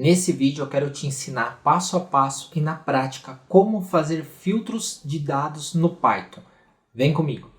Nesse vídeo eu quero te ensinar passo a passo e na prática como fazer filtros de dados no Python. Vem comigo!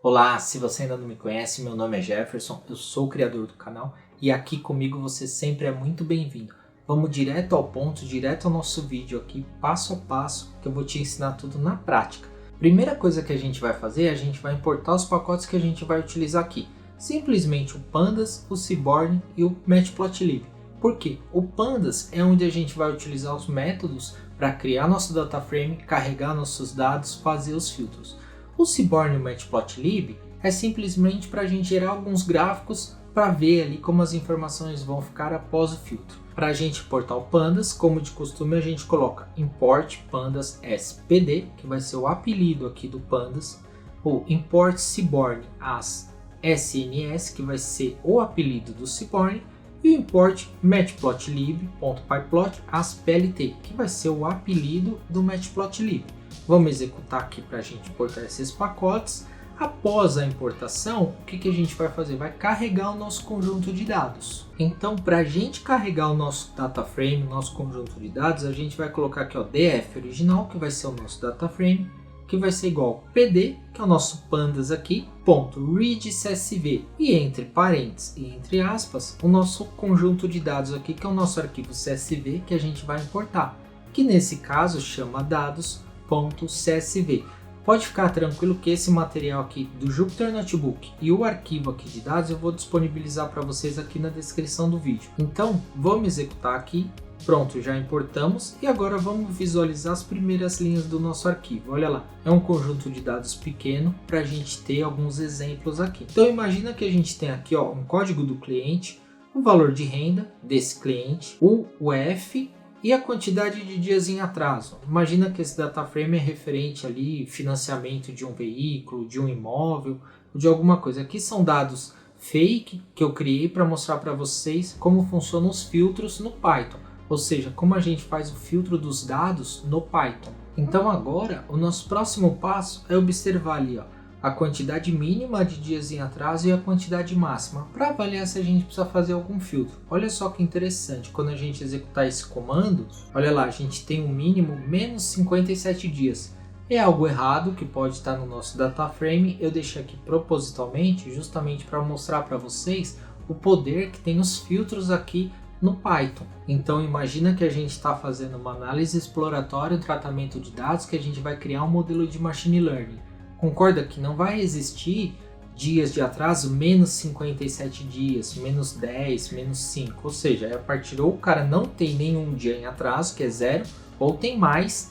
Olá, se você ainda não me conhece, meu nome é Jefferson, eu sou o criador do canal e aqui comigo você sempre é muito bem-vindo. Vamos direto ao ponto, direto ao nosso vídeo aqui, passo a passo, que eu vou te ensinar tudo na prática. Primeira coisa que a gente vai fazer, a gente vai importar os pacotes que a gente vai utilizar aqui. Simplesmente o Pandas, o Seaborn e o Matplotlib. Por quê? O Pandas é onde a gente vai utilizar os métodos para criar nosso data frame, carregar nossos dados, fazer os filtros. O Seaborn e o Matplotlib é simplesmente para a gente gerar alguns gráficos para ver ali como as informações vão ficar após o filtro. Para a gente importar o Pandas, como de costume, a gente coloca import pandas spd, que vai ser o apelido aqui do Pandas, ou import Seaborn as SNS, que vai ser o apelido do Seaborn, e o import matplotlib.pyplot as plt, que vai ser o apelido do Matplotlib. Vamos executar aqui para a gente importar esses pacotes. Após a importação, o que a gente vai fazer? Vai carregar o nosso conjunto de dados. Então, para a gente carregar o nosso data frame, o nosso conjunto de dados, a gente vai colocar aqui o df original, que vai ser o nosso data frame, que vai ser igual pd, que é o nosso pandas aqui, ponto read.csv, e entre parênteses e entre aspas, o nosso conjunto de dados aqui, que é o nosso arquivo CSV que a gente vai importar, que nesse caso chama dados.csv. Pode ficar tranquilo que esse material aqui do Jupyter Notebook e o arquivo aqui de dados eu vou disponibilizar para vocês aqui na descrição do vídeo. Então, vamos executar aqui. Pronto, já importamos e agora vamos visualizar as primeiras linhas do nosso arquivo. Olha lá, é um conjunto de dados pequeno para a gente ter alguns exemplos aqui. Então imagina que a gente tem aqui um código do cliente, o valor de renda desse cliente, o UF e a quantidade de dias em atraso. Imagina que esse data frame é referente ali financiamento de um veículo, de um imóvel, de alguma coisa. Aqui são dados fake que eu criei para mostrar para vocês como funcionam os filtros no Python. Ou seja, como a gente faz o filtro dos dados no Python. Então agora, o nosso próximo passo é observar ali a quantidade mínima de dias em atraso e a quantidade máxima, para avaliar se a gente precisa fazer algum filtro. Olha só que interessante, quando a gente executar esse comando, olha lá, a gente tem um mínimo menos 57 dias. É algo errado que pode estar no nosso data frame, eu deixei aqui propositalmente, justamente para mostrar para vocês o poder que tem os filtros aqui no Python. Então imagina que a gente está fazendo uma análise exploratória, um tratamento de dados, que a gente vai criar um modelo de machine learning. Concorda que não vai existir dias de atraso menos 57 dias, menos 10, menos 5. Ou seja, a partir ou o cara não tem nenhum dia em atraso, que é 0, ou tem mais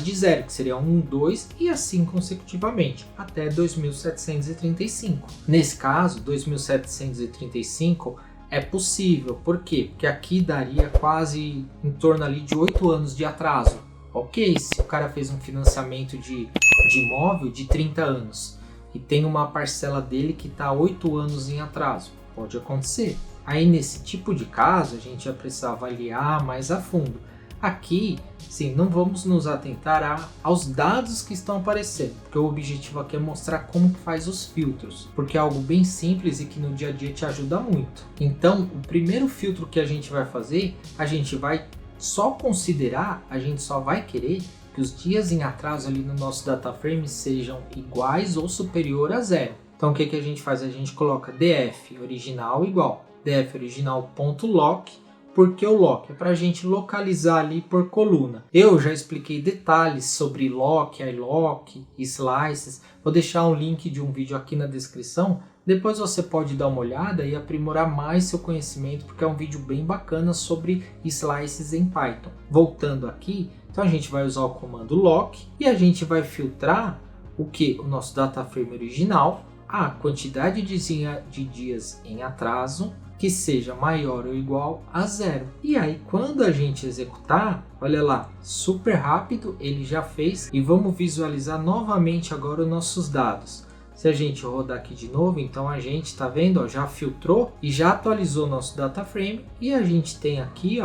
de 0, que seria 1, 2 e assim consecutivamente, até 2735. Nesse caso, 2735 é possível. Por quê? Porque aqui daria quase em torno ali de 8 anos de atraso. Ok, se o cara fez um financiamento de imóvel de 30 anos e tem uma parcela dele que está 8 anos em atraso, pode acontecer. Aí nesse tipo de caso a gente vai precisar avaliar mais a fundo. Aqui, sim, não vamos nos atentar aos dados que estão aparecendo, porque o objetivo aqui é mostrar como que faz os filtros, porque é algo bem simples e que no dia a dia te ajuda muito. Então, o primeiro filtro que a gente vai fazer, a gente vai só considerar, a gente só vai querer que os dias em atraso ali no nosso data frame sejam iguais ou superior a 0. Então, o que a gente faz? A gente coloca df original igual df original.lock. Porque o lock é para a gente localizar ali por coluna. Eu já expliquei detalhes sobre lock, ilock, slices. Vou deixar um link de um vídeo aqui na descrição. Depois você pode dar uma olhada e aprimorar mais seu conhecimento, porque é um vídeo bem bacana sobre slices em Python. Voltando aqui, então a gente vai usar o comando lock e a gente vai filtrar o que? O nosso data frame original, a quantidade de dias em atraso, que seja maior ou igual a 0. E aí quando a gente executar, olha lá, super rápido, ele já fez. E vamos visualizar novamente agora os nossos dados. Se a gente rodar aqui de novo, então a gente está vendo, já filtrou e já atualizou nosso data frame. E a gente tem aqui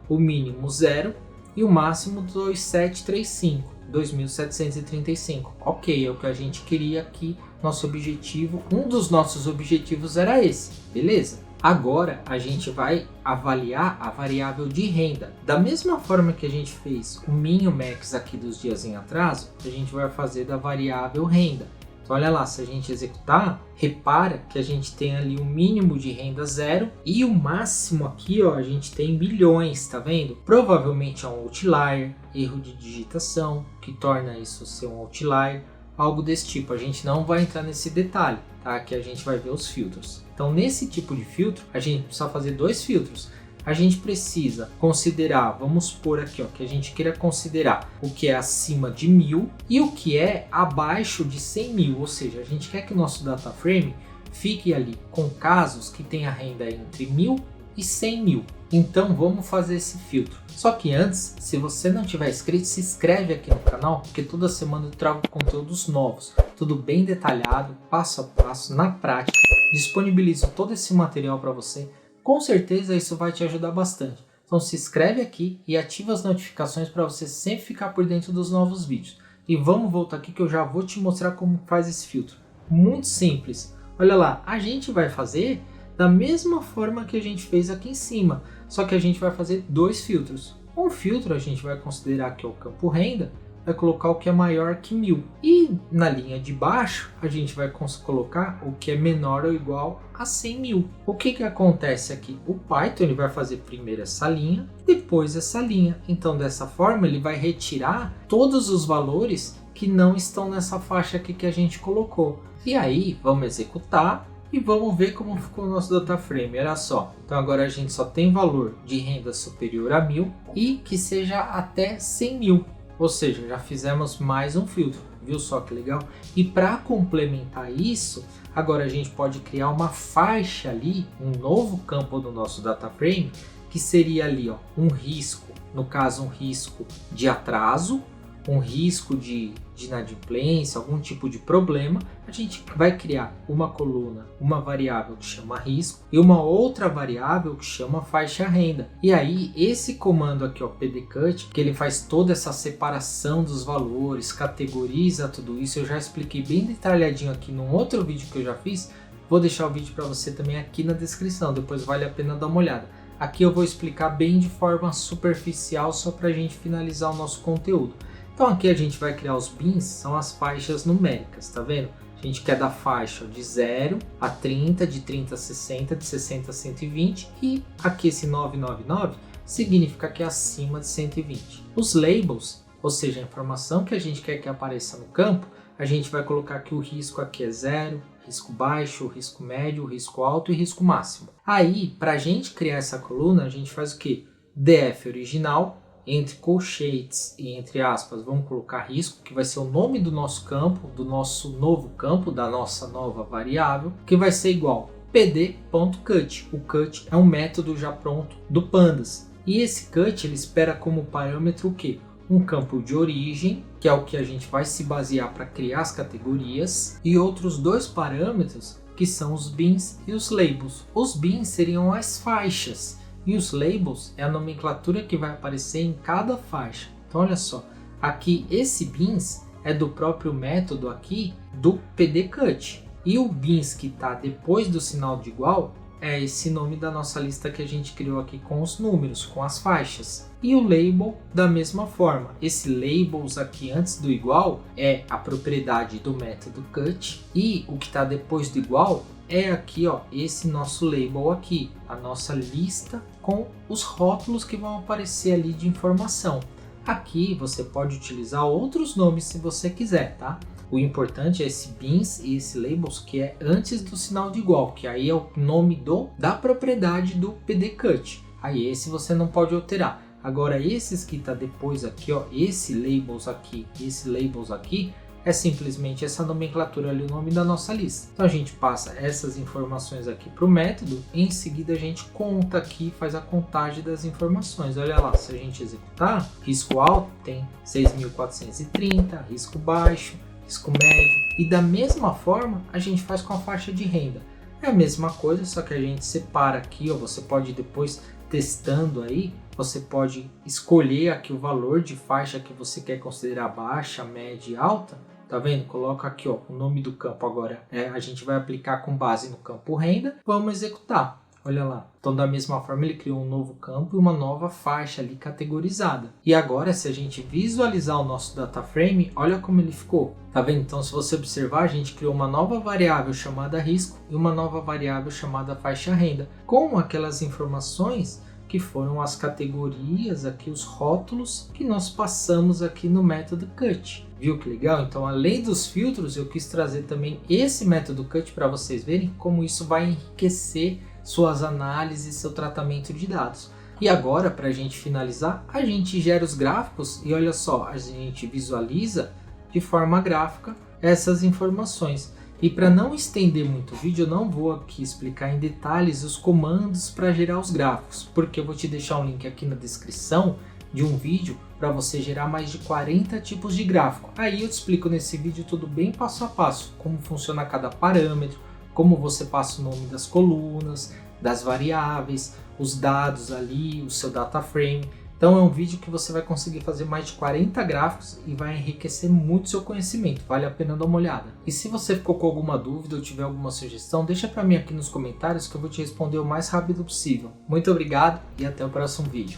o mínimo 0 e o máximo 2735. 2735. Ok, é o que a gente queria aqui nosso objetivo, um dos nossos objetivos era esse, beleza? Agora a gente vai avaliar a variável de renda. Da mesma forma que a gente fez o min e o max aqui dos dias em atraso, a gente vai fazer da variável renda. Então olha lá, se a gente executar, repara que a gente tem ali um mínimo de renda 0 e o máximo aqui, ó, a gente tem milhões, tá vendo? Provavelmente é um outlier, erro de digitação, que torna isso ser um outlier, algo desse tipo. A gente não vai entrar nesse detalhe, tá? Que a gente vai ver os filtros. Então nesse tipo de filtro, a gente precisa fazer dois filtros. A gente precisa considerar, vamos pôr aqui, ó, que a gente queira considerar o que é acima de 1000 e o que é abaixo de 100 mil, ou seja, a gente quer que o nosso data frame fique ali com casos que tenha renda entre 1000 e 100 mil. Então vamos fazer esse filtro. Só que antes, se você não tiver inscrito, se inscreve aqui no canal, porque toda semana eu trago conteúdos novos, tudo bem detalhado, passo a passo, na prática, disponibilizo todo esse material para você. Com certeza isso vai te ajudar bastante. Então se inscreve aqui e ativa as notificações para você sempre ficar por dentro dos novos vídeos. E vamos voltar aqui que eu já vou te mostrar como faz esse filtro. Muito simples. Olha lá, a gente vai fazer da mesma forma que a gente fez aqui em cima, só que a gente vai fazer dois filtros. Um filtro a gente vai considerar que é o campo renda, vai colocar o que é maior que 1000. E na linha de baixo, a gente vai colocar o que é menor ou igual a 100 mil. O que acontece aqui? O Python ele vai fazer primeiro essa linha, depois essa linha. Então dessa forma ele vai retirar todos os valores que não estão nessa faixa aqui que a gente colocou. E aí vamos executar e vamos ver como ficou o nosso data frame. Olha só, então agora a gente só tem valor de renda superior a 1000 e que seja até 100 mil. Ou seja, já fizemos mais um filtro, viu só que legal? E para complementar isso, agora a gente pode criar uma faixa ali, um novo campo do nosso data frame, que seria ali, ó, um risco, no caso um risco de atraso, um risco de inadimplência, algum tipo de problema. A gente vai criar uma coluna, uma variável que chama risco e uma outra variável que chama faixa renda. E aí esse comando aqui, ó, pdcut, que ele faz toda essa separação dos valores, categoriza tudo isso, eu já expliquei bem detalhadinho aqui num outro vídeo que eu já fiz. Vou deixar o vídeo para você também aqui na descrição, depois vale a pena dar uma olhada. Aqui eu vou explicar bem de forma superficial só para a gente finalizar o nosso conteúdo. Então aqui a gente vai criar os bins, são as faixas numéricas, tá vendo? A gente quer dar faixa de 0 a 30, de 30 a 60, de 60 a 120 e aqui esse 999 significa que é acima de 120. Os labels, ou seja, a informação que a gente quer que apareça no campo, a gente vai colocar que o risco aqui é 0, risco baixo, risco médio, risco alto e risco máximo. Aí, para a gente criar essa coluna, a gente faz o que? df original, entre colchetes e entre aspas, vamos colocar risco, que vai ser o nome do nosso campo, do nosso novo campo, da nossa nova variável, que vai ser igual pd.cut. O cut é um método já pronto do Pandas. E esse cut ele espera como parâmetro o quê? Um campo de origem, que é o que a gente vai se basear para criar as categorias, e outros dois parâmetros, que são os bins e os labels. Os bins seriam as faixas, e os labels é a nomenclatura que vai aparecer em cada faixa. Então olha só, aqui esse bins é do próprio método aqui do pdcut. E o bins que está depois do sinal de igual é esse nome da nossa lista que a gente criou aqui com os números, com as faixas. E o label da mesma forma. Esse labels aqui antes do igual é a propriedade do método cut. E o que está depois do igual é aqui, ó, esse nosso label aqui, a nossa lista com os rótulos que vão aparecer ali de informação. Aqui você pode utilizar outros nomes se você quiser, tá? O importante é esse bins e esse labels que é antes do sinal de igual, que aí é o nome da propriedade do pdcut. Aí esse você não pode alterar. Agora esses que tá depois aqui, ó, esse labels aqui e esse labels aqui, é simplesmente essa nomenclatura ali, o nome da nossa lista. Então a gente passa essas informações aqui para o método e em seguida a gente conta aqui, faz a contagem das informações. Olha lá, se a gente executar, risco alto tem 6.430, risco baixo, risco médio. E da mesma forma a gente faz com a faixa de renda. É a mesma coisa, só que a gente separa aqui, ó, você pode depois testando aí, você pode escolher aqui o valor de faixa que você quer considerar baixa, média e alta. Tá vendo? Coloca aqui, ó, o nome do campo agora. A gente vai aplicar com base no campo renda. Vamos executar. Olha lá. Então, da mesma forma, ele criou um novo campo e uma nova faixa ali categorizada. E agora, se a gente visualizar o nosso data frame, olha como ele ficou. Tá vendo? Então, se você observar, a gente criou uma nova variável chamada risco e uma nova variável chamada faixa renda, com aquelas informações que foram as categorias, aqui os rótulos que nós passamos aqui no método cut. Viu que legal? Então, além dos filtros, eu quis trazer também esse método cut para vocês verem como isso vai enriquecer suas análises, seu tratamento de dados. E agora, para a gente finalizar, a gente gera os gráficos e olha só, a gente visualiza de forma gráfica essas informações. E para não estender muito o vídeo, eu não vou aqui explicar em detalhes os comandos para gerar os gráficos, porque eu vou te deixar um link aqui na descrição de um vídeo para você gerar mais de 40 tipos de gráfico. Aí eu te explico nesse vídeo tudo bem passo a passo, como funciona cada parâmetro, como você passa o nome das colunas, das variáveis, os dados ali, o seu data frame. Então é um vídeo que você vai conseguir fazer mais de 40 gráficos e vai enriquecer muito seu conhecimento, vale a pena dar uma olhada. E se você ficou com alguma dúvida ou tiver alguma sugestão, deixa para mim aqui nos comentários que eu vou te responder o mais rápido possível. Muito obrigado e até o próximo vídeo.